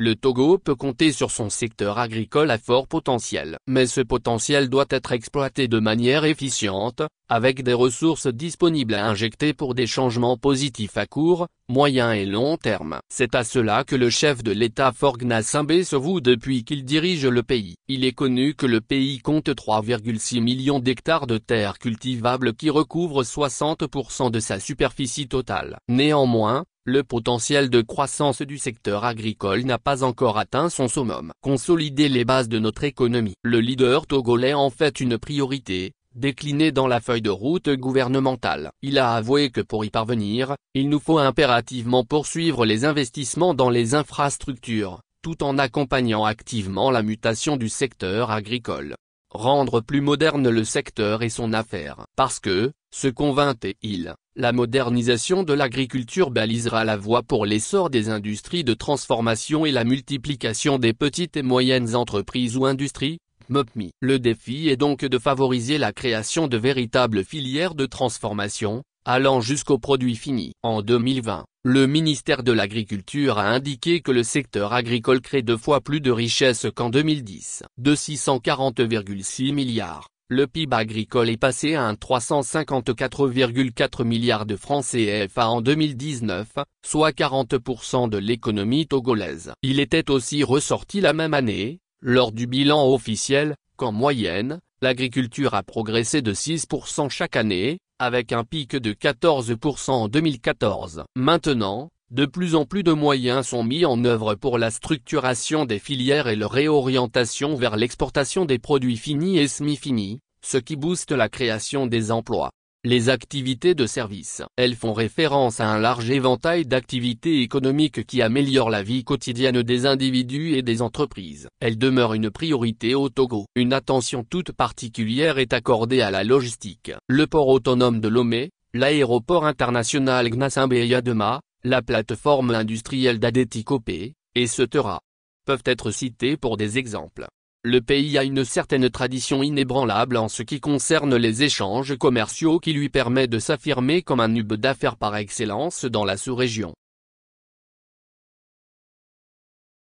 Le Togo peut compter sur son secteur agricole à fort potentiel. Mais ce potentiel doit être exploité de manière efficiente, avec des ressources disponibles à injecter pour des changements positifs à court, moyen et long terme. C'est à cela que le chef de l'État Faure Gnassingbé se voue depuis qu'il dirige le pays. Il est connu que le pays compte 3,6 millions d'hectares de terres cultivables qui recouvrent 60% de sa superficie totale. Néanmoins, le potentiel de croissance du secteur agricole n'a pas encore atteint son summum. Consolider les bases de notre économie. Le leader togolais en fait une priorité, déclinée dans la feuille de route gouvernementale. Il a avoué que pour y parvenir, il nous faut impérativement poursuivre les investissements dans les infrastructures, tout en accompagnant activement la mutation du secteur agricole. Rendre plus moderne le secteur et son affaire. Parce que, se convainc-il, la modernisation de l'agriculture balisera la voie pour l'essor des industries de transformation et la multiplication des petites et moyennes entreprises ou industries, MOPMI. Le défi est donc de favoriser la création de véritables filières de transformation, allant jusqu'aux produits finis. En 2020, le ministère de l'Agriculture a indiqué que le secteur agricole crée 2 fois plus de richesses qu'en 2010. De 640,6 milliards, le PIB agricole est passé à 354,4 milliards de francs CFA en 2019, soit 40% de l'économie togolaise. Il était aussi ressorti la même année, lors du bilan officiel, qu'en moyenne, l'agriculture a progressé de 6% chaque année, avec un pic de 14% en 2014. Maintenant, de plus en plus de moyens sont mis en œuvre pour la structuration des filières et leur réorientation vers l'exportation des produits finis et semi-finis, ce qui booste la création des emplois. Les activités de service. Elles font référence à un large éventail d'activités économiques qui améliorent la vie quotidienne des individus et des entreprises. Elles demeurent une priorité au Togo. Une attention toute particulière est accordée à la logistique. Le port autonome de Lomé, l'aéroport international Gnassingbé-Yadema, la plateforme industrielle d'Adétikopé, et Setera peuvent être cités pour des exemples. Le pays a une certaine tradition inébranlable en ce qui concerne les échanges commerciaux qui lui permet de s'affirmer comme un hub d'affaires par excellence dans la sous-région.